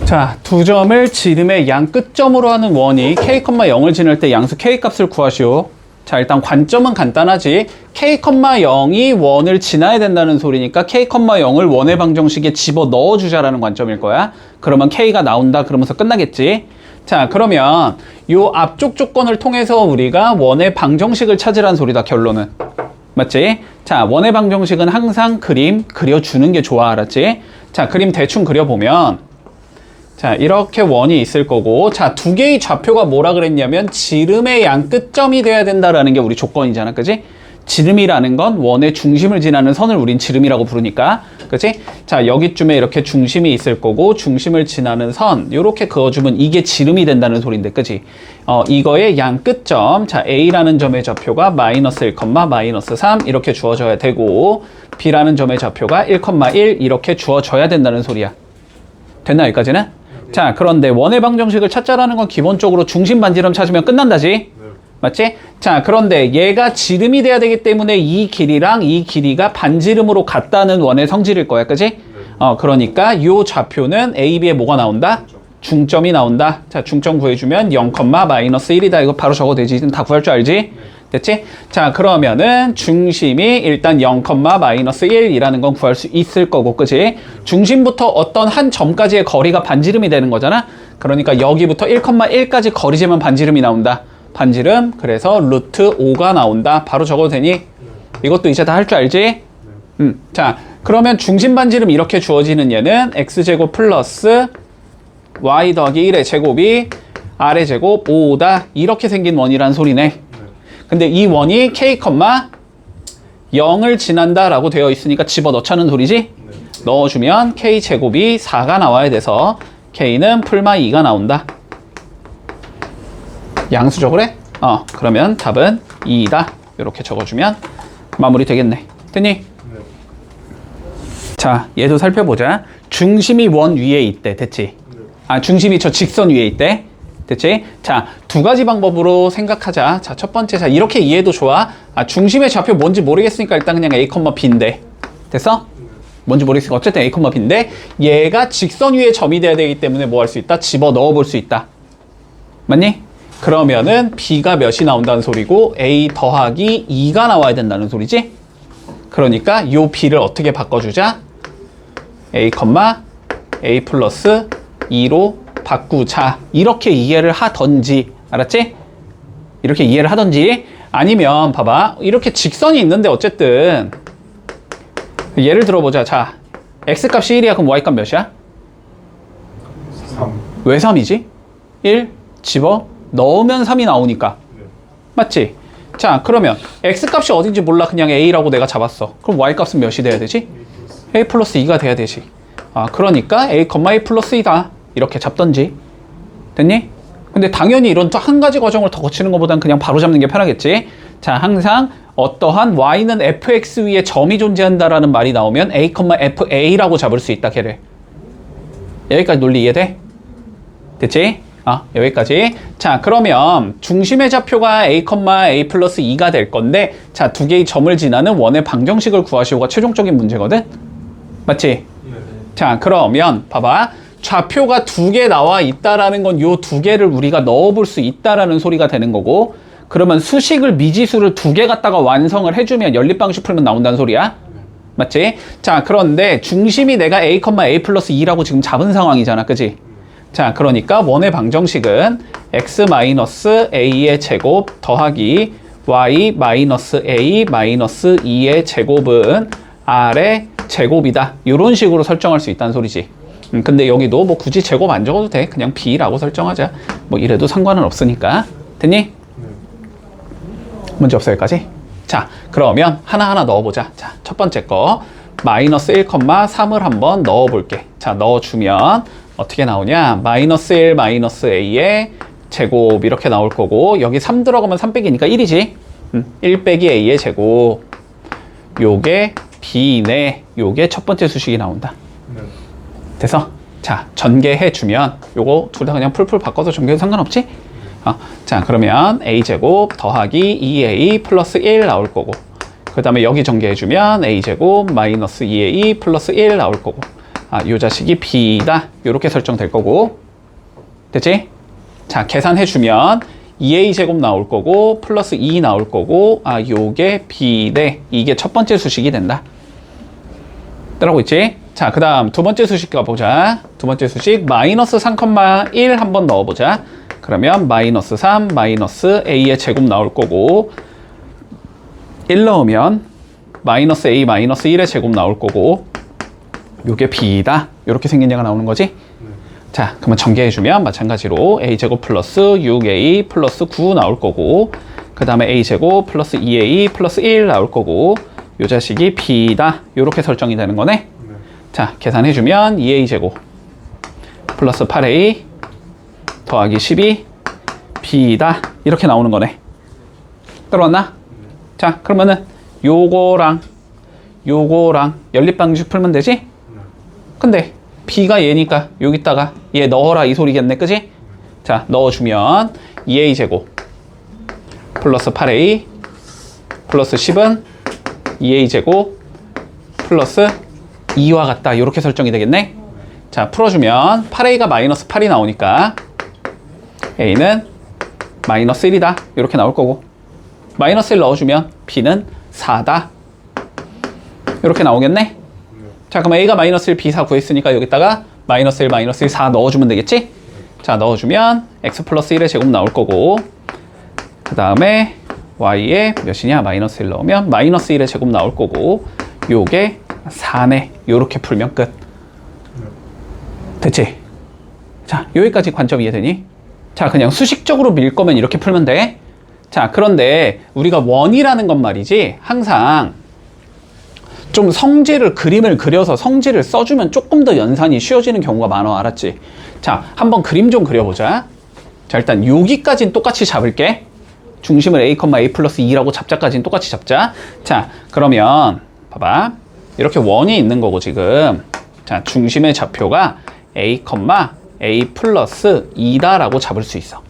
자, 두 점을 지름의 양 끝점으로 하는 원이 k,0을 지날 때 양수 k 값을 구하시오. 자, 일단 관점은 간단하지. k,0이 원을 지나야 된다는 소리니까 k,0을 원의 방정식에 집어 넣어주자라는 관점일 거야. 그러면 k가 나온다 그러면서 끝나겠지. 자, 그러면 요 앞쪽 조건을 통해서 우리가 원의 방정식을 찾으라는 소리다, 결론은. 맞지? 자, 원의 방정식은 항상 그림 그려주는 게 좋아, 알았지? 자, 그림 대충 그려보면 자, 이렇게 원이 있을 거고, 자, 두 개의 좌표가 뭐라 그랬냐면 지름의 양 끝점이 돼야 된다라는 게 우리 조건이잖아, 그지? 지름이라는 건 원의 중심을 지나는 선을 우린 지름이라고 부르니까, 그치? 자, 여기쯤에 이렇게 중심이 있을 거고, 중심을 지나는 선, 요렇게 그어주면 이게 지름이 된다는 소린데, 그치? 이거의 양 끝점, 자, A라는 점의 좌표가 마이너스 1, 마이너스 3 이렇게 주어져야 되고, B라는 점의 좌표가 1, 1 이렇게 주어져야 된다는 소리야. 됐나, 여기까지는? 자, 그런데 원의 방정식을 찾자라는 건 기본적으로 중심 반지름 찾으면 끝난다지? 네. 맞지? 자, 그런데 얘가 지름이 돼야 되기 때문에 이 길이랑 이 길이가 반지름으로 같다는 원의 성질일 거야, 그지? 네. 그러니까 요 좌표는 A, B에 뭐가 나온다? 중점이 나온다. 자, 중점 구해주면 0, 마이너스 1이다. 이거 바로 적어도 되지. 다 구할 줄 알지? 네. 됐지? 자, 그러면은 중심이 일단 0, 마이너스 1이라는 건 구할 수 있을 거고, 그치? 중심부터 어떤 한 점까지의 거리가 반지름이 되는 거잖아? 그러니까 여기부터 1, 1까지 거리 재면 반지름이 나온다. 반지름, 그래서 루트 5가 나온다. 바로 적어도 되니? 이것도 이제 다 할 줄 알지? 자, 그러면 중심 반지름 이렇게 주어지는 얘는 x제곱 플러스 y 더하기 1의 제곱이 r의 제곱 5다. 이렇게 생긴 원이란 소리네. 근데 이 원이 k, 0을 지난다 라고 되어 있으니까 집어넣자는 소리지? 네. 넣어주면 k제곱이 4가 나와야 돼서 k는 풀마 2가 나온다. 양수적으로 해? 그러면 답은 2이다. 이렇게 적어주면 마무리 되겠네. 됐니? 네. 자, 얘도 살펴보자. 중심이 원 위에 있대. 됐지? 네. 중심이 저 직선 위에 있대. 됐지? 자, 두 가지 방법으로 생각하자. 자, 첫 번째, 자, 이렇게 이해도 좋아. 중심의 좌표 뭔지 모르겠으니까 일단 그냥 A, B인데. 됐어? 뭔지 모르겠으니까 어쨌든 A, B인데, 얘가 직선 위에 점이 돼야 되기 때문에 뭐 할 수 있다? 집어 넣어 볼 수 있다. 맞니? 그러면은 B가 몇이 나온다는 소리고, A 더하기 2가 나와야 된다는 소리지? 그러니까 요 B를 어떻게 바꿔주자? A, A 플러스 2로 바꾸자. 이렇게 이해를 하던지, 알았지? 이렇게 이해를 하던지, 아니면 봐봐, 이렇게 직선이 있는데 어쨌든 예를 들어보자. 자, x값이 1이야. 그럼 y값 몇이야? 3. 왜 3이지? 1 집어 넣으면 3이 나오니까. 네. 맞지? 자, 그러면 x값이 어딘지 몰라. 그냥 a라고 내가 잡았어. 그럼 y값은 몇이 돼야 되지? a 플러스 2가 돼야 되지. 그러니까 a, a 플러스 2다. 이렇게 잡던지. 됐니? 근데 당연히 이런 또 한 가지 과정을 더 거치는 것보단 그냥 바로 잡는 게 편하겠지. 자, 항상 어떠한 y는 fx 위에 점이 존재한다라는 말이 나오면 a, fa라고 잡을 수 있다, 걔를. 여기까지 논리 이해돼? 됐지? 여기까지. 자, 그러면 중심의 좌표가 a, a 플러스 2가 될 건데, 자, 두 개의 점을 지나는 원의 방정식을 구하시오가 최종적인 문제거든? 맞지? 네. 자, 그러면 봐봐. 좌표가 두 개 나와 있다라는 건 요 두 개를 우리가 넣어볼 수 있다라는 소리가 되는 거고, 그러면 수식을 미지수를 두 개 갖다가 완성을 해주면 연립방식 풀면 나온다는 소리야. 맞지? 자, 그런데 중심이 내가 a, a 플러스 2라고 지금 잡은 상황이잖아, 그지? 자, 그러니까 원의 방정식은 x 마이너스 a의 제곱 더하기 y 마이너스 a 마이너스 2의 제곱은 r의 제곱이다. 이런 식으로 설정할 수 있다는 소리지. 근데 여기도 뭐 굳이 제곱 안 적어도 돼. 그냥 b라고 설정하자. 뭐 이래도 상관은 없으니까. 됐니? 네. 문제 없어, 여기까지? 자, 그러면 하나하나 넣어보자. 자, 첫 번째 거 마이너스 1, 3을 한번 넣어볼게. 자, 넣어주면 어떻게 나오냐? 마이너스 1 마이너스 a의 제곱 이렇게 나올 거고, 여기 3 들어가면 3 빼기니까 1이지? 1 빼기 a의 제곱. 요게 b네. 요게 첫 번째 수식이 나온다. 네. 돼서 자, 전개해주면 요거 둘 다 그냥 풀풀 바꿔서 전개해도 상관없지? 자, 그러면 a제곱 더하기 2a 플러스 1 나올 거고, 그 다음에 여기 전개해주면 a제곱 마이너스 2a 플러스 1 나올 거고, 요 자식이 b다. 요렇게 설정될 거고. 됐지? 자, 계산해주면 2a제곱 나올 거고 플러스 2 나올 거고 요게 b대. 이게 첫 번째 수식이 된다. 따라오고 있지? 자, 그 다음 두 번째 수식 가보자. 두 번째 수식 마이너스 3,1 한번 넣어보자. 그러면 마이너스 3 마이너스 a의 제곱 나올 거고 1 넣으면 마이너스 a 마이너스 1의 제곱 나올 거고 요게 b다. 요렇게 생긴 얘가 나오는 거지? 자, 그러면 전개해주면 마찬가지로 a제곱 플러스 6a 플러스 9 나올 거고 그 다음에 a제곱 플러스 2a 플러스 1 나올 거고 요 자식이 b다. 요렇게 설정이 되는 거네. 자, 계산해주면 2a제곱 플러스 8a 더하기 12 b다. 이렇게 나오는 거네. 들어왔나? 자, 그러면은 요거랑 연립방식 풀면 되지? 근데 b가 얘니까 여기다가 얘 넣어라 이 소리겠네, 그지? 자, 넣어주면 2a제곱 플러스 8a 플러스 10은 2a제곱 플러스 2와 같다. 이렇게 설정이 되겠네. 자, 풀어주면 8a가 마이너스 8이 나오니까 a는 마이너스 1이다. 이렇게 나올 거고 마이너스 1 넣어주면 b는 4다. 이렇게 나오겠네. 자, 그럼 a가 마이너스 1, b 4 구했으니까 여기다가 마이너스 1, 마이너스 1, 4 넣어주면 되겠지? 자, 넣어주면 x 플러스 1의 제곱 나올 거고 그 다음에 y에 몇이냐? 마이너스 1 넣으면 마이너스 1의 제곱 나올 거고 요게 4네. 요렇게 풀면 끝. 됐지? 자, 여기까지 관점 이해되니? 자, 그냥 수식적으로 밀 거면 이렇게 풀면 돼. 자, 그런데 우리가 원이라는 건 말이지 항상 좀 성질을 그림을 그려서 성질을 써주면 조금 더 연산이 쉬워지는 경우가 많아. 알았지? 자, 한번 그림 좀 그려보자. 자, 일단 여기까지는 똑같이 잡을게. 중심을 a, a 플러스 2라고 잡자까지는 똑같이 잡자. 자, 그러면 봐봐. 이렇게 원이 있는 거고 지금. 자, 중심의 좌표가 a, a 플러스 2다라고 잡을 수 있어.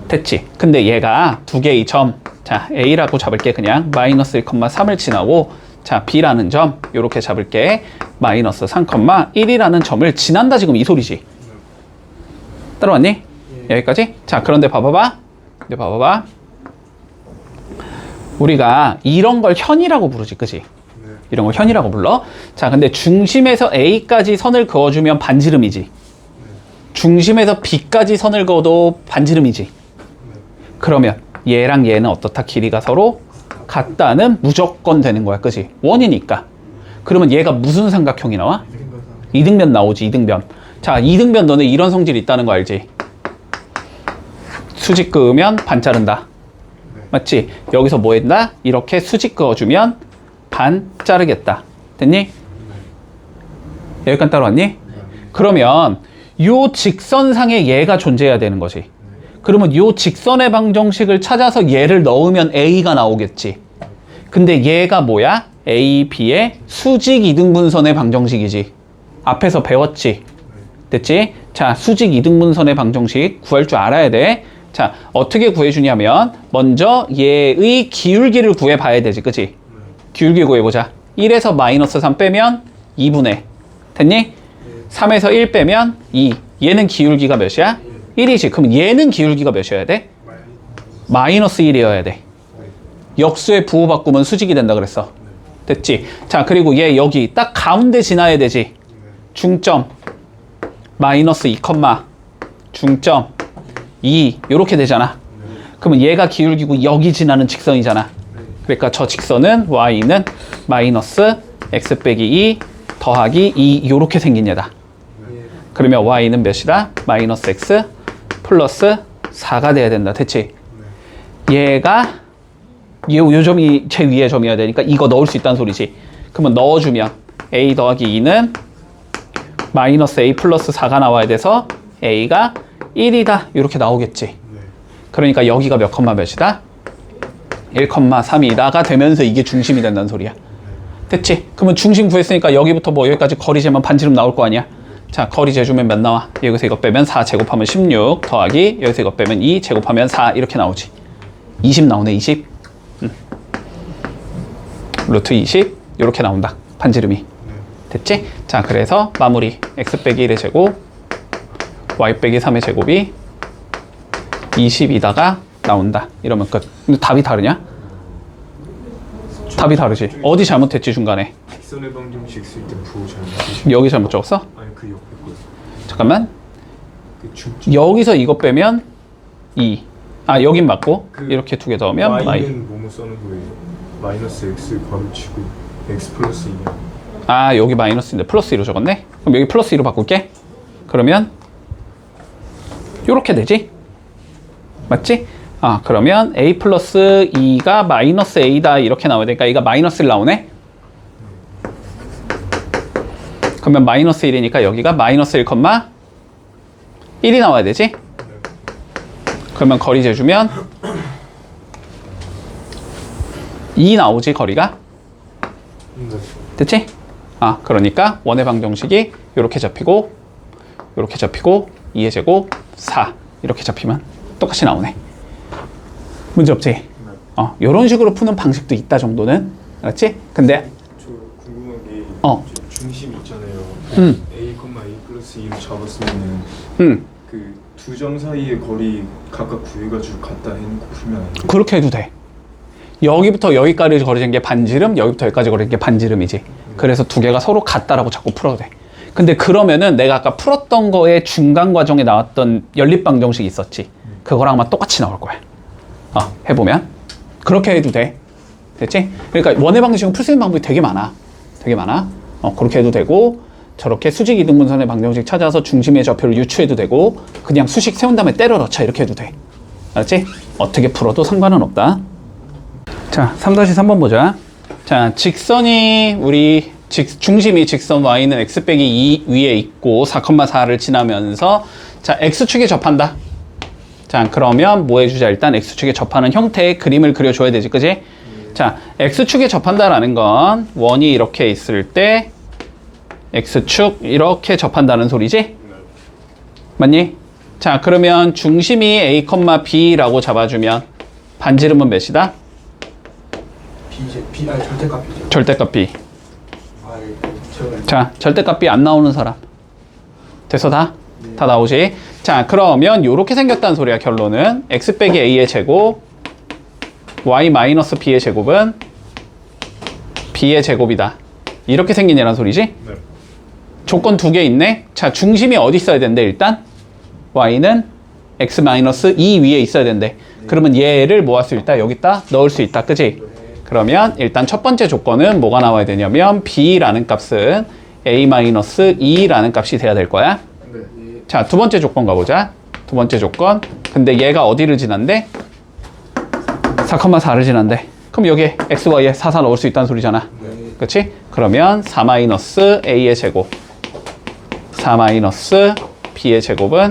됐지? 근데 얘가 두 개의 점. 자, a라고 잡을게. 그냥 마이너스 1, 3을 지나고 자, b라는 점 요렇게 잡을게. 마이너스 3, 1이라는 점을 지난다. 지금 이 소리지. 따라왔니? 여기까지? 자, 그런데 봐봐봐. 우리가 이런 걸 현이라고 부르지, 그지? 이런 걸 현이라고 불러. 자, 근데 중심에서 a까지 선을 그어주면 반지름이지. 중심에서 b까지 선을 그어도 반지름이지. 그러면 얘랑 얘는 어떻다? 길이가 서로 같다는 무조건 되는 거야, 그지? 원이니까. 그러면 얘가 무슨 삼각형이 나와? 이등변 나오지, 이등변. 자, 이등변 너네 이런 성질이 있다는 거 알지? 수직 그으면 반 자른다. 맞지? 여기서 뭐 했나? 이렇게 수직 그어주면 반 자르겠다. 됐니? 여기까지 따라왔니? 그러면 요 직선상에 얘가 존재해야 되는 거지. 그러면 요 직선의 방정식을 찾아서 얘를 넣으면 a가 나오겠지. 근데 얘가 뭐야? a, b의 수직 이등분선의 방정식이지. 앞에서 배웠지. 됐지? 자, 수직 이등분선의 방정식 구할 줄 알아야 돼. 자, 어떻게 구해주냐면 먼저 얘의 기울기를 구해봐야 되지, 그치? 기울기 구해보자. 1에서 마이너스 3 빼면 2분의 됐니? 3에서 1 빼면 2. 얘는 기울기가 몇이야? 1이지. 그럼 얘는 기울기가 몇이어야 돼? 마이너스 1이어야 돼. 역수의 부호 바꾸면 수직이 된다 그랬어. 됐지? 자, 그리고 얘 여기 딱 가운데 지나야 되지. 중점 마이너스 2, 중점 2 요렇게 되잖아. 그러면 얘가 기울기고 여기 지나는 직선이잖아. 그러니까 저 직선은 y는 마이너스 x 빼기 2 더하기 2 요렇게 생긴 얘다. 그러면 y는 몇이다? 마이너스 x 플러스 4가 돼야 된다. 됐지? 얘가 요 점이 제일 위에 점이어야 되니까 이거 넣을 수 있다는 소리지. 그러면 넣어주면 a 더하기 2는 마이너스 a 플러스 4가 나와야 돼서 a가 1이다. 이렇게 나오겠지. 그러니까 여기가 몇 컴마 몇이다? 1,3이다가 되면서 이게 중심이 된다는 소리야. 됐지? 그러면 중심 구했으니까 여기부터 뭐 여기까지 거리 재면 반지름 나올 거 아니야? 자, 거리 재주면 몇 나와? 여기서 이거 빼면 4 제곱하면 16 더하기 여기서 이거 빼면 2 제곱하면 4 이렇게 나오지. 20 나오네. 20 루트 20 이렇게 나온다. 반지름이. 됐지? 자, 그래서 마무리. x 빼기 1의 제곱, y 빼기 3의 제곱이 22다가 나온다. 이러면 끝. 근데 답이 다르냐? 답이 다르지. 어디 잘못했지, 중간에? 직선의 방정식 쓸 때 부호 잘못. 여기 잘못 적었어? 아니 그 옆에 거. 잠깐만. 그 중. 여기서 이거 빼면 2. 아, 여긴 맞고 그 이렇게 두 개 더하면 y. y는 뭐뭐 써는 거예요? 마이너스 x 괄호치고 x 플러스 2야. 아, 여기 마이너스인데 플러스 2로 적었네? 그럼 여기 플러스 2로 바꿀게. 그러면 요렇게 되지? 맞지? 아, 그러면 a 플러스 2가 마이너스 a다 이렇게 나와야 되니까 이가 마이너스 1 나오네? 그러면 마이너스 1이니까 여기가 마이너스 1,1이 나와야 되지? 그러면 거리 재주면 2 나오지, 거리가? 네. 됐지? 아, 그러니까 원의 방정식이 이렇게 잡히고 이렇게 잡히고 2의 제곱 4 이렇게 잡히면 똑같이 나오네. 문제 없지? 이런 식으로 푸는 방식도 있다 정도는. 알았지? 근데 저 궁금한 게 중심 있잖아요. a, a 플러스 2로 잡았으면은 그 두 점 사이의 거리 각각 구해가지고 갖다 해놓고 풀면 안 돼요? 그렇게 해도 돼. 여기부터 여기까지 거리는 게 반지름, 여기부터 여기까지 거리는 게 반지름이지. 그래서 두 개가 서로 같다라고 자꾸 풀어도 돼. 근데 그러면은 내가 아까 풀었던 거에 중간 과정에 나왔던 연립방정식이 있었지. 그거랑 아마 똑같이 나올 거야. 해보면. 그렇게 해도 돼. 됐지? 그러니까 원의 방정식은 풀 수 있는 방법이 되게 많아. 되게 많아. 그렇게 해도 되고, 저렇게 수직 이등분선의 방정식 찾아서 중심의 좌표를 유추해도 되고, 그냥 수식 세운 다음에 때려 넣자. 이렇게 해도 돼. 알았지? 어떻게 풀어도 상관은 없다. 자, 3-3번 보자. 자, 직선이 중심이 직선 y는 x 빼기 2 위에 있고 4,4를 지나면서 자, x축에 접한다. 자, 그러면 뭐 해주자? 일단 x축에 접하는 형태의 그림을 그려줘야 되지, 그지? 자, x축에 접한다라는 건 원이 이렇게 있을 때 x축 이렇게 접한다는 소리지? 맞니? 자, 그러면 중심이 a, b라고 잡아주면 반지름은 몇이다? 절대값이죠. 절대값 b. 자, 절대값 b 안 나오는 사람. 됐어, 다? 네. 다 나오지? 자, 그러면 요렇게 생겼다는 소리야, 결론은. x 빼기 a의 제곱, y 마이너스 b의 제곱은 b의 제곱이다. 이렇게 생긴 얘란 소리지? 네. 조건 두 개 있네? 자, 중심이 어디 있어야 된대, 일단? y는 x 마이너스 2 위에 있어야 된대. 그러면 얘를 뭐 할 수 있다? 여기다 넣을 수 있다, 그지? 그러면 일단 첫 번째 조건은 뭐가 나와야 되냐면 b라는 값은 a-2라는 값이 돼야 될 거야. 네. 자, 두 번째 조건 가보자. 두 번째 조건. 근데 얘가 어디를 지난대? 4,4를 지난대. 그럼 여기에 x, y에 4 넣을 수 있다는 소리잖아. 네. 그치? 그러면 4-a의 제곱 4-b의 제곱은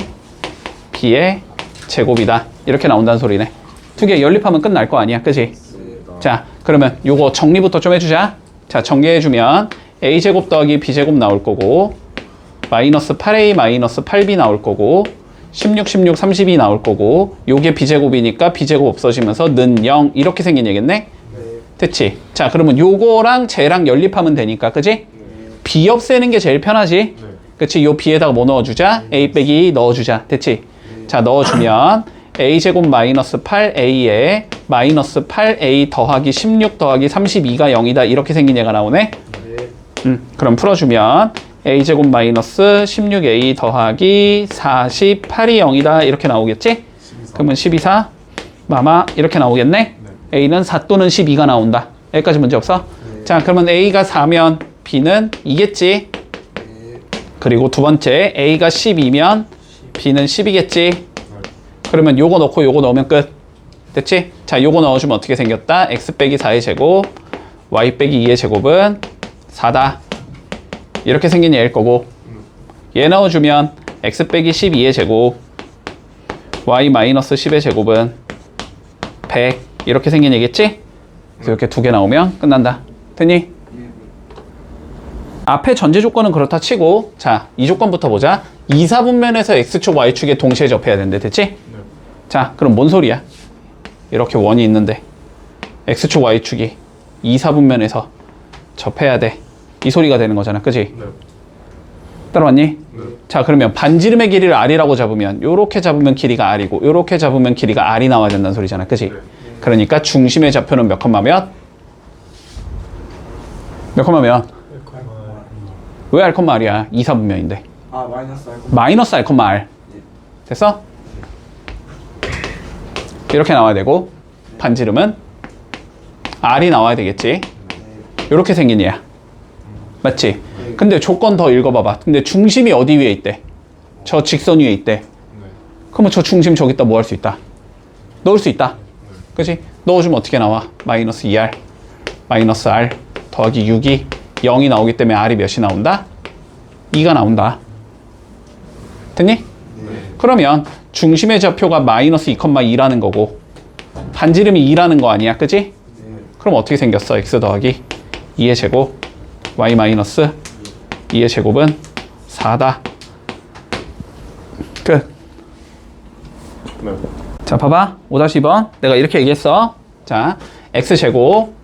b의 제곱이다. 이렇게 나온다는 소리네. 두 개 연립하면 끝날 거 아니야, 그치? 자, 그러면 요거 정리부터 좀 해주자. 자, 정리해주면 a제곱 더하기 b제곱 나올 거고 마이너스 8a 마이너스 8b 나올 거고 16, 32 나올 거고 요게 b제곱이니까 b제곱 없어지면서 는 0 이렇게 생긴 얘겠네? 네. 됐지? 자, 그러면 요거랑 쟤랑 연립하면 되니까, 그지? 네. b 없애는 게 제일 편하지? 네. 그치? 요 b에다가 뭐 넣어주자? a 빼기 넣어주자. 됐지? 자, 넣어주면 a제곱 마이너스 8a에 마이너스 8a 더하기 16 더하기 32가 0이다. 이렇게 생긴 얘가 나오네? 네. 그럼 풀어주면 a제곱 마이너스 16a 더하기 48이 0이다. 이렇게 나오겠지? 12. 그러면 12, 4, 마마 이렇게 나오겠네? 네. a는 4 또는 12가 나온다. 여기까지 문제 없어? 네. 자, 그러면 a가 4면 b는 2겠지? 네. 그리고 두 번째 a가 12면 b는 10이겠지? 그러면 요거 넣고 요거 넣으면 끝. 됐지? 자, 요거 넣어주면 어떻게 생겼다? x 빼기 4의 제곱, y 빼기 2의 제곱은 4다. 이렇게 생긴 얘일 거고, 얘 넣어주면 x 빼기 12의 제곱, y 마이너스 10의 제곱은 100. 이렇게 생긴 얘겠지? 그래서 이렇게 두 개 나오면 끝난다. 됐니? 앞에 전제 조건은 그렇다 치고, 자, 이 조건부터 보자. 2, 4분면에서 x축, y축에 동시에 접해야 된대. 됐지? 네. 자, 그럼 뭔 소리야? 이렇게 원이 있는데 x축, y축이 2, 4분면에서 접해야 돼. 이 소리가 되는 거잖아. 그지? 네. 따라왔니? 네. 자, 그러면 반지름의 길이를 r이라고 잡으면 요렇게 잡으면 길이가 r이고 요렇게 잡으면 길이가 r이 나와야 된다는 소리잖아. 그지? 네. 그러니까 중심의 좌표는 몇 콤마 몇? 몇 콤마 몇? 왜 r 콤마 r이야? 2, 4분면인데. 아 마이너스 알고. 마이너스 r 콤마 r. 됐어? 이렇게 나와야 되고 반지름은 r이 나와야 되겠지. 이렇게 생긴 얘야. 맞지? 근데 조건 더 읽어봐봐. 근데 중심이 어디 위에 있대? 저 직선 위에 있대. 네. 그러면 저 중심 저기다 뭐 할 수 있다? 넣을 수 있다. 그치? 넣어주면 어떻게 나와? 마이너스 2r 마이너스 r 더하기 6이 0이 나오기 때문에 r이 몇이 나온다? 2가 나온다. 됐니? 네. 그러면 중심의 좌표가 마이너스 2,2라는 거고 반지름이 2라는 거 아니야? 그치? 네. 그럼 어떻게 생겼어? x 더하기 2의 제곱 y 마이너스 2의 제곱은 4다. 끝. 네. 자, 봐봐. 5-2번. 내가 이렇게 얘기했어. 자, x제곱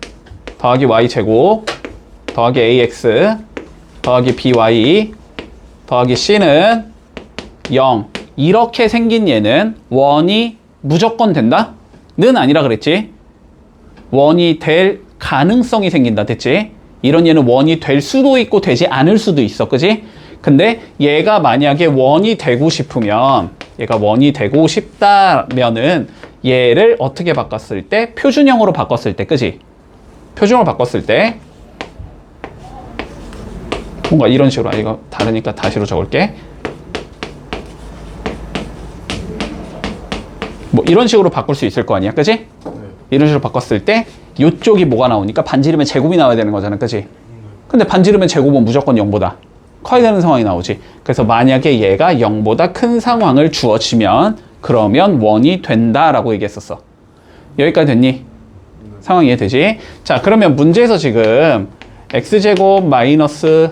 더하기 y제곱 더하기 ax 더하기 by 더하기 c는 0. 이렇게 생긴 얘는 원이 무조건 된다? 는 아니라 그랬지? 원이 될 가능성이 생긴다. 됐지? 이런 얘는 원이 될 수도 있고 되지 않을 수도 있어. 그지? 근데 얘가 만약에 원이 되고 싶으면 얘가 원이 되고 싶다면은 얘를 어떻게 바꿨을 때? 표준형으로 바꿨을 때. 그지? 표준형으로 바꿨을 때 뭔가 이런 식으로, 아, 이거 다르니까 다시로 적을게. 뭐 이런 식으로 바꿀 수 있을 거 아니야. 그지? 네. 이런 식으로 바꿨을 때 이쪽이 뭐가 나오니까 반지름의 제곱이 나와야 되는 거잖아. 그지? 근데 반지름의 제곱은 무조건 0보다 커야 되는 상황이 나오지. 그래서 만약에 얘가 0보다 큰 상황을 주어지면 그러면 원이 된다라고 얘기했었어. 여기까지 됐니? 상황 이해되지? 자, 그러면 문제에서 지금 x제곱 마이너스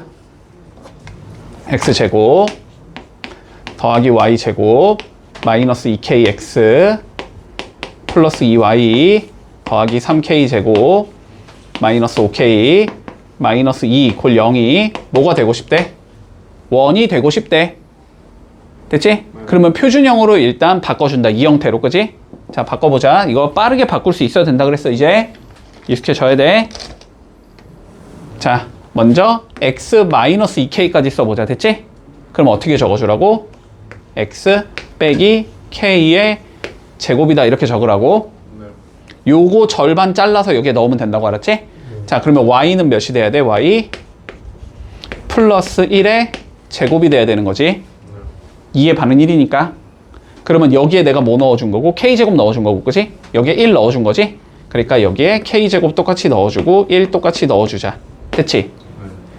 x제곱 더하기 y제곱 마이너스 2kx 플러스 2y 더하기 3k제곱 마이너스 5k 마이너스 2 골 0이 뭐가 되고 싶대? 원이 되고 싶대. 됐지? 그러면 표준형으로 일단 바꿔준다. 이 형태로. 그지? 자, 바꿔보자. 이거 빠르게 바꿀 수 있어야 된다 그랬어. 이제 익숙해져야 돼. 자, 먼저 x 마이너스 2k까지 써보자. 됐지? 그럼 어떻게 적어주라고? x 빼기 k의 제곱이다. 이렇게 적으라고. 네. 요거 절반 잘라서 여기에 넣으면 된다고 알았지? 자, 그러면 y는 몇이 돼야 돼? y 플러스 1의 제곱이 돼야 되는 거지. 2의 반은 1이니까. 그러면 여기에 내가 뭐 넣어준 거고? k제곱 넣어준 거고, 그지? 여기에 1 넣어준 거지? 그러니까 여기에 k제곱 똑같이 넣어주고 1 똑같이 넣어주자. 됐지?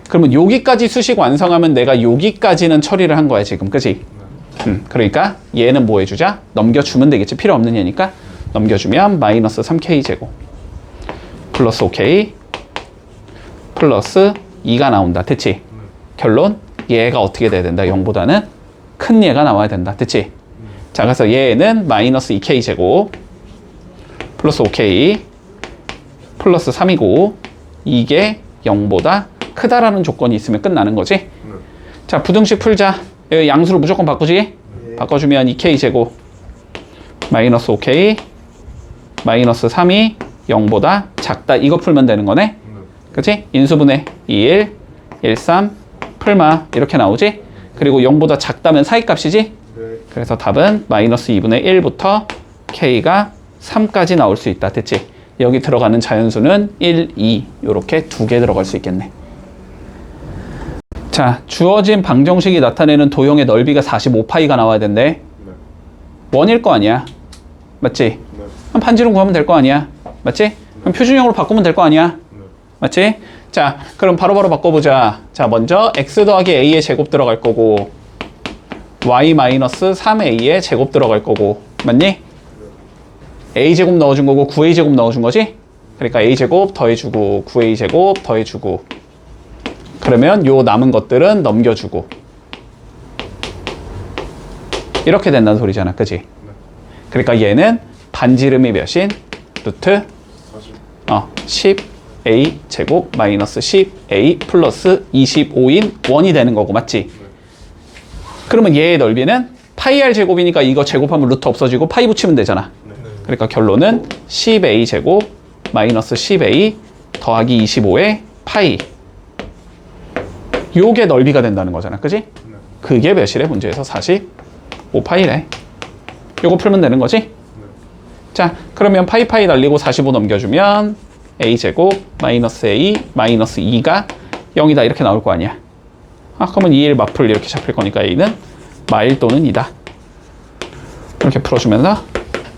그러면 여기까지 수식 완성하면 내가 여기까지는 처리를 한 거야, 지금. 그지? 그러니까 얘는 뭐 해주자? 넘겨주면 되겠지. 필요 없는 얘니까. 넘겨주면 마이너스 3k제곱 플러스 5k 플러스 2가 나온다. 됐지? 결론 얘가 어떻게 돼야 된다? 0보다는 큰 얘가 나와야 된다. 됐지? 자, 그래서 얘는 마이너스 2k제곱 플러스 5k 플러스 3이고 이게 0보다 크다라는 조건이 있으면 끝나는 거지? 네. 자, 부등식 풀자. 여기 양수를 무조건 바꾸지? 네. 바꿔주면 2k제곱 마이너스 5k 마이너스 3이 0보다 작다. 이거 풀면 되는 거네? 네. 그치? 인수분해 2, 1, 3 풀마 이렇게 나오지? 그리고 0보다 작다면 사이값이지? 네. 그래서 답은 마이너스 2분의 1부터 k가 3까지 나올 수 있다. 됐지? 여기 들어가는 자연수는 1, 2 이렇게 두 개 들어갈 수 있겠네. 자, 주어진 방정식이 나타내는 도형의 넓이가 45파이가 나와야 된대. 네. 원일 거 아니야. 맞지? 네. 그럼 반지름 구하면 될 거 아니야. 맞지? 그럼 표준형으로 바꾸면 될 거 아니야. 네. 맞지? 자, 그럼 바로바로 바꿔보자. 자, 먼저 x 더하기 a의 제곱 들어갈 거고 y 마이너스 3a의 제곱 들어갈 거고 맞니? a제곱 넣어준 거고 9a제곱 넣어준 거지? 그러니까 a제곱 더해주고 9a제곱 더해주고 그러면 요 남은 것들은 넘겨주고 이렇게 된다는 소리잖아. 그지? 그러니까 얘는 반지름이 몇인? 루트 40. 10 a 제곱 마이너스 10a 플러스 25인 원이 되는 거고 맞지? 그러면 얘의 넓이는 파이 r 제곱이니까 이거 제곱하면 루트 없어지고 파이 붙이면 되잖아. 그러니까 결론은 10a 제곱 마이너스 10a 더하기 25의 파이. 요게 넓이가 된다는 거잖아. 그지? 그게 몇이래? 문제에서 45파이래. 요거 풀면 되는 거지? 자, 그러면 파이 날리고 45 넘겨주면 a 제곱 마이너스 a 마이너스 2가 0이다 이렇게 나올 거 아니야. 아, 그러면 2일 맞풀 이렇게 잡힐 거니까 a는 마일 또는 2다. 이렇게 풀어주면서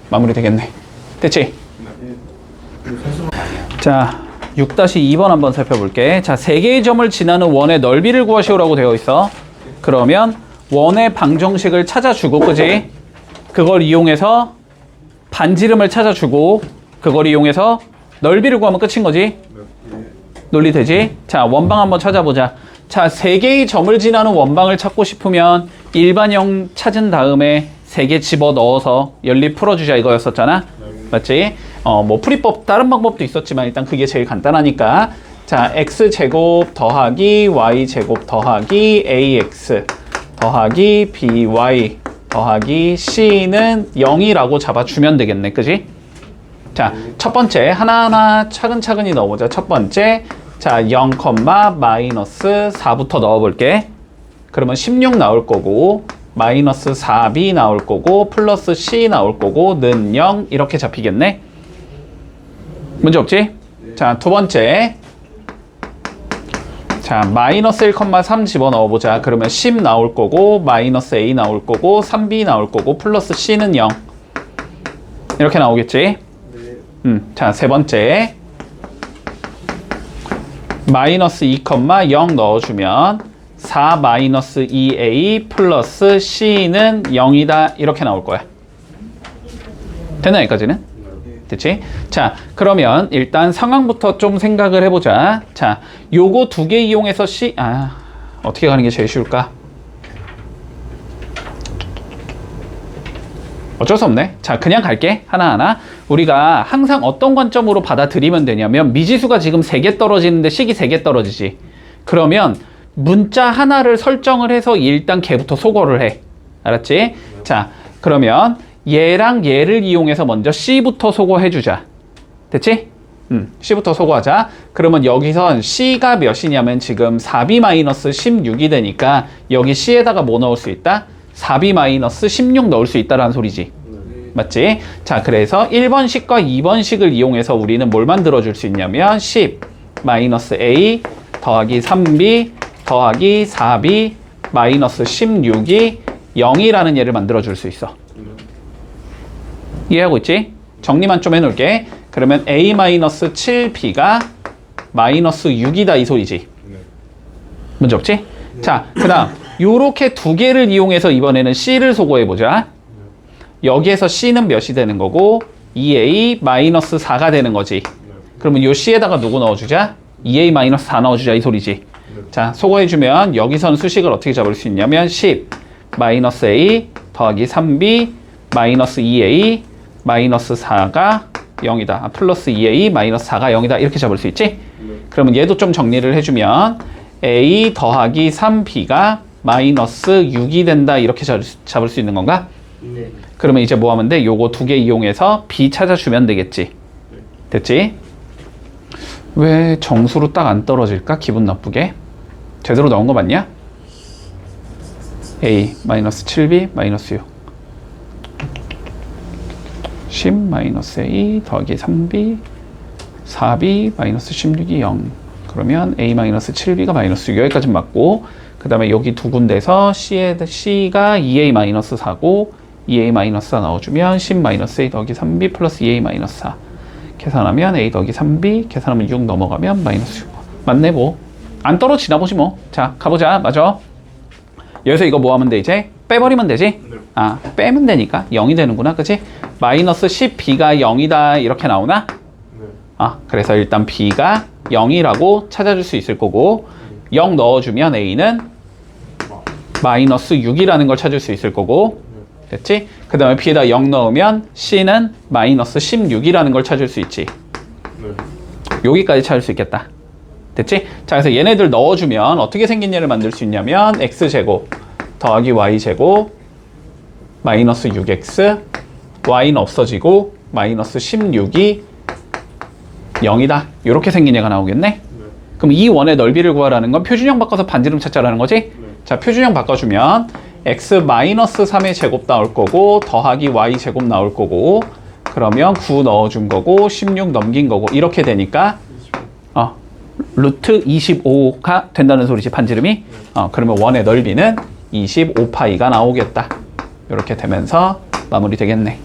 마무리 되겠네. 됐지? 자, 6-2번 한번 살펴볼게. 자, 3개의 점을 지나는 원의 넓이를 구하시오라고 되어 있어. 그러면 원의 방정식을 찾아주고, 그지? 그걸 이용해서 반지름을 찾아주고, 그걸 이용해서 넓이를 구하면 끝인 거지? 논리 되지? 자, 원방 한번 찾아보자. 자, 3개의 점을 지나는 원방을 찾고 싶으면 일반형 찾은 다음에 3개 집어넣어서 연립 풀어주자 이거였었잖아. 맞지? 뭐 풀이법 다른 방법도 있었지만 일단 그게 제일 간단하니까. 자, x제곱 더하기 y제곱 더하기 ax 더하기 by 더하기 c는 0이라고 잡아주면 되겠네. 그지? 자, 첫 번째 하나하나 차근차근히 넣어보자. 첫 번째, 자, 0, 마이너스 4부터 넣어볼게. 그러면 16 나올 거고 마이너스 4b 나올 거고 플러스 c 나올 거고 는 0 이렇게 잡히겠네. 문제 없지? 자, 두 번째, 자, 마이너스 1,3 집어넣어보자. 그러면 10 나올 거고 마이너스 a 나올 거고 3b 나올 거고 플러스 c는 0 이렇게 나오겠지? 자, 세 번째, 마이너스 2,0 넣어주면 4 마이너스 2a 플러스 c는 0이다 이렇게 나올 거야. 됐나 여기까지는? 됐지? 자, 그러면 일단 상황부터 좀 생각을 해보자. 자, 요거 2개 이용해서 어떻게 가는 게 제일 쉬울까? 어쩔 수 없네. 자, 그냥 갈게. 하나하나. 우리가 항상 어떤 관점으로 받아들이면 되냐면 미지수가 지금 3개 떨어지는데 식이 3개 떨어지지. 그러면 문자 하나를 설정을 해서 일단 걔부터 소거를 해. 알았지? 자, 그러면 얘랑 얘를 이용해서 먼저 C부터 소거해주자. 됐지? C부터 소거하자. 그러면 여기선 C가 몇이냐면 지금 4B-16이 되니까 여기 C에다가 뭐 넣을 수 있다? 4B-16 넣을 수 있다라는 소리지. 맞지? 자, 그래서 1번식과 2번식을 이용해서 우리는 뭘 만들어줄 수 있냐면 10-A 더하기 3B 더하기 4B 마이너스 16이 0이라는 얘를 만들어줄 수 있어. 이해하고 있지? 정리만 좀 해놓을게. 그러면 A-7B가 마이너스 6이다 이 소리지. 문제 없지? 자, 그 다음 요렇게 2개를 이용해서 이번에는 C를 소거해보자. 여기에서 C는 몇이 되는 거고 2A-4가 되는 거지. 그러면 요 C에다가 누구 넣어주자? 2A-4 넣어주자 이 소리지. 자, 소거해주면 여기선 수식을 어떻게 잡을 수 있냐면 10-A 더하기 3B 마이너스 2A 마이너스 4가 0이다. 플러스 2A 마이너스 4가 0이다. 이렇게 잡을 수 있지? 그러면 얘도 좀 정리를 해주면 A 더하기 3B가 마이너스 6이 된다. 이렇게 잡을 수 있는 건가? 네. 그러면 이제 뭐 하면 돼? 요거 2개 이용해서 B 찾아주면 되겠지. 됐지? 왜 정수로 딱 안 떨어질까? 기분 나쁘게. 제대로 나온 거 맞냐? A 마이너스 7B 마이너스 6 10 마이너스 A 더하기 3B 4B 마이너스 16이 0 그러면 A 마이너스 7B가 마이너스 6 여기까지 맞고 그 다음에 여기 두 군데서 C가 2A 마이너스 4고 2A 마이너스 4 넣어주면 10 마이너스 A 더하기 3B 플러스 2A 마이너스 4 계산하면 A 더하기 3B 계산하면 6 넘어가면 마이너스 6 맞네 뭐 안 떨어지나 보지 뭐. 자, 가보자. 맞아. 여기서 이거 뭐 하면 돼 이제? 빼버리면 되지? 아, 빼면 되니까 0이 되는구나. 그치? 마이너스 10B가 0이다 이렇게 나오나? 아, 그래서 일단 B가 0이라고 찾아줄 수 있을 거고 0 넣어주면 A는 마이너스 6이라는 걸 찾을 수 있을 거고 됐지? 그 다음에 B에다 0 넣으면 C는 마이너스 16이라는 걸 찾을 수 있지. 여기까지 찾을 수 있겠다. 됐지? 자, 그래서 얘네들 넣어주면 어떻게 생긴 얘를 만들 수 있냐면 x제곱 더하기 y제곱 마이너스 6x y는 없어지고 마이너스 16이 0이다. 이렇게 생긴 얘가 나오겠네? 그럼 이 원의 넓이를 구하라는 건 표준형 바꿔서 반지름 찾자라는 거지? 자, 표준형 바꿔주면 x 마이너스 3의 제곱 나올 거고 더하기 y 제곱 나올 거고 그러면 9 넣어준 거고 16 넘긴 거고 이렇게 되니까 루트 25가 된다는 소리지 반지름이. 그러면 원의 넓이는 25파이가 나오겠다. 이렇게 되면서 마무리 되겠네.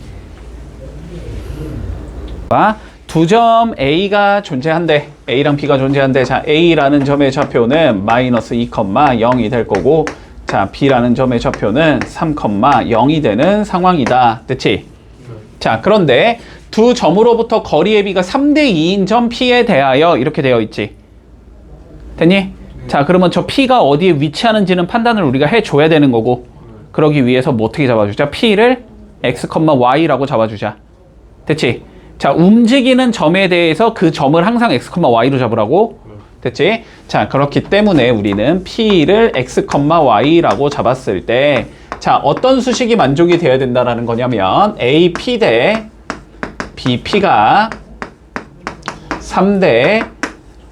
두 점 A가 존재한대. A랑 B가 존재한대. 자, A라는 점의 좌표는 마이너스 2,0이 될 거고 자, B라는 점의 좌표는 3,0이 되는 상황이다. 됐지? 자, 그런데 두 점으로부터 거리의 비가 3대 2인 점 P에 대하여 이렇게 되어 있지. 됐니? 자, 그러면 저 P가 어디에 위치하는지는 판단을 우리가 해줘야 되는 거고 그러기 위해서 뭐 어떻게 잡아주자? P를 X, Y라고 잡아주자. 됐지? 자, 움직이는 점에 대해서 그 점을 항상 X, Y로 잡으라고. 됐지? 자, 그렇기 때문에 우리는 P를 X, Y라고 잡았을 때 자, 어떤 수식이 만족이 되어야 된다는 거냐면 AP 대 BP가 3대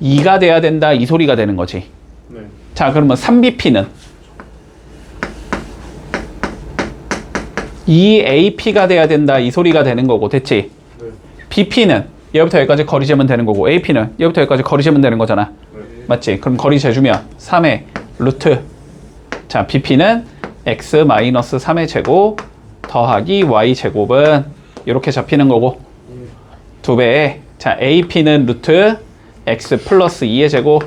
2가 돼야 된다 이 소리가 되는 거지. 네. 자, 그러면 3BP는 2AP가 돼야 된다 이 소리가 되는 거고 됐지? 네. BP는 얘부터 여기까지 거리 재면 되는 거고 AP는 얘부터 여기까지 거리 재면 되는 거잖아. 네. 맞지? 그럼 거리 재주면 3의 루트 자, BP는 x 3의 제곱 더하기 y 제곱은 이렇게 잡히는 거고 2배에 자, AP는 루트 x 플러스 2의 제곱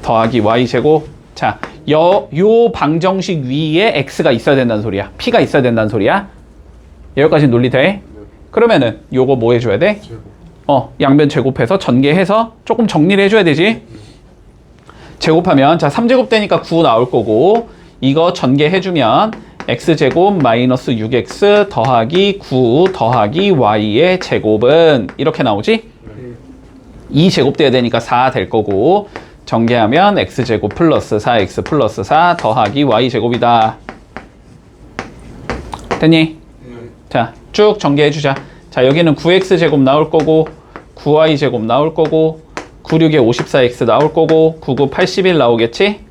더하기 y 제곱 자, 요 방정식 위에 x가 있어야 된다는 소리야. p가 있어야 된다는 소리야. 여기까지 논리 돼? 그러면은 요거 뭐 해줘야 돼? 양변 제곱해서 전개해서 조금 정리를 해줘야 되지. 제곱하면 자 3제곱 되니까 9 나올 거고 이거 전개해주면 x제곱 마이너스 6x 더하기 9 더하기 y의 제곱은 이렇게 나오지? 2제곱 돼야 되니까 4 될 거고 전개하면 x제곱 플러스 4x 플러스 4 더하기 y제곱이다. 됐니? 자, 쭉 전개해주자. 자, 여기는 9x제곱 나올 거고 9y제곱 나올 거고 96에 54x 나올 거고 99, 81 나오겠지?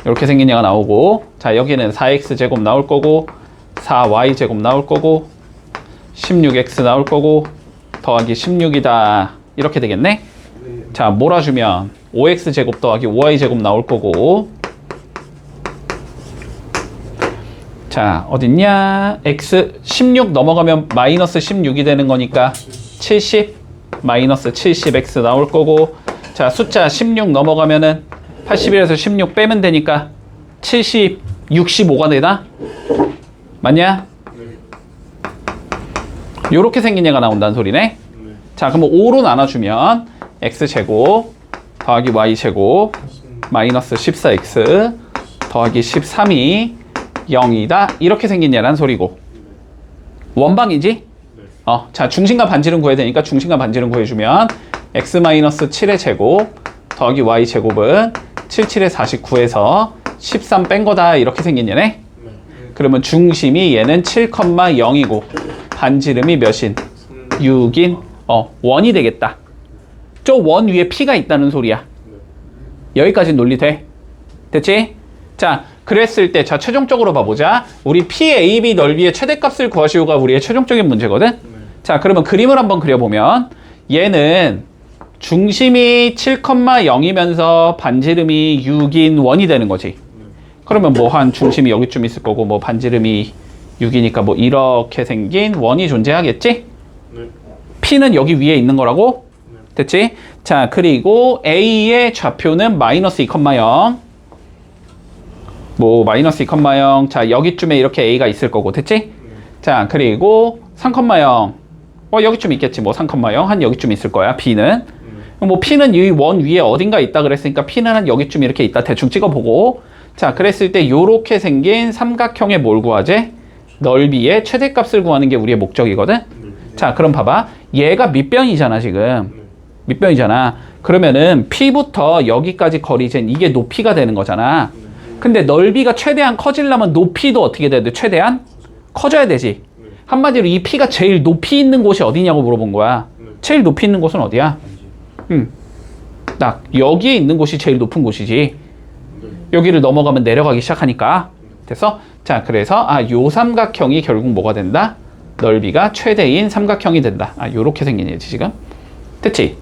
이렇게 생긴 얘가 나오고 자, 여기는 4x제곱 나올 거고 4y제곱 나올 거고 16x 나올 거고 더하기 16이다. 이렇게 되겠네? 자, 몰아주면 5x제곱 더하기 5y제곱 나올 거고 자, 어딨냐? x 16 넘어가면 마이너스 16이 되는 거니까 70 마이너스 70x 나올 거고 자, 숫자 16 넘어가면은 81에서 16 빼면 되니까 70, 65가 되나? 맞냐? 요렇게 생긴 얘가 나온다는 소리네. 자, 그럼 5로 나눠주면 x제곱 더하기 y제곱 마이너스 14x 더하기 13이 0이다. 이렇게 생긴 얘란 소리고 원방이지? 자, 중심과 반지름 구해야 되니까 중심과 반지름 구해주면 x-7의 제곱 더하기 y제곱은 77에 49에서 13 뺀 거다. 이렇게 생긴 얘네. 그러면 중심이 얘는 7,0이고 반지름이 몇인? 6인 1이 되겠다. 저 원 위에 P가 있다는 소리야. 여기까지 논리 돼? 됐지? 자, 그랬을 때 자, 최종적으로 봐보자. 우리 PAB 넓이의 최대값을 구하시오가 우리의 최종적인 문제거든? 자, 그러면 그림을 한번 그려보면 얘는 중심이 7,0이면서 반지름이 6인 1이 되는 거지. 그러면 뭐 한 중심이 여기쯤 있을 거고 뭐 반지름이 6이니까 뭐 이렇게 생긴 원이 존재하겠지? P는 여기 위에 있는 거라고? 됐지? 자, 그리고 A의 좌표는 마이너스 2,0 뭐 마이너스 2,0 자, 여기쯤에 이렇게 A가 있을 거고 됐지? 자, 그리고 3,0 여기쯤 있겠지. 뭐 3,0 한 여기쯤 있을 거야. B는 뭐 P는 이 원 위에 어딘가 있다 그랬으니까 P는 한 여기쯤 이렇게 있다 대충 찍어보고 자, 그랬을 때 요렇게 생긴 삼각형의 뭘 구하지? 넓이의 최대값을 구하는 게 우리의 목적이거든? 자, 그럼 봐봐. 얘가 밑변이잖아 지금. 밑변이잖아. 그러면은 P부터 여기까지 거리 이게 높이가 되는 거잖아. 근데 넓이가 최대한 커지려면 높이도 어떻게 돼야 돼? 최대한 커져야 되지. 한마디로 이 P가 제일 높이 있는 곳이 어디냐고 물어본 거야. 제일 높이 있는 곳은 어디야? 딱 여기에 있는 곳이 제일 높은 곳이지. 여기를 넘어가면 내려가기 시작하니까. 됐어? 자, 그래서 요 삼각형이 결국 뭐가 된다? 넓이가 최대인 삼각형이 된다. 요렇게 생긴 얘지 지금. 됐지?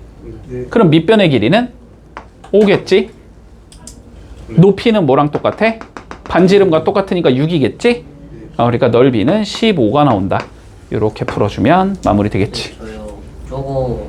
네. 그럼 밑변의 길이는 5겠지? 높이는 뭐랑 똑같아? 반지름과 똑같으니까 6이겠지? 그러니까 넓이는 15가 나온다. 요렇게 풀어주면 마무리 되겠지. 저요. 저거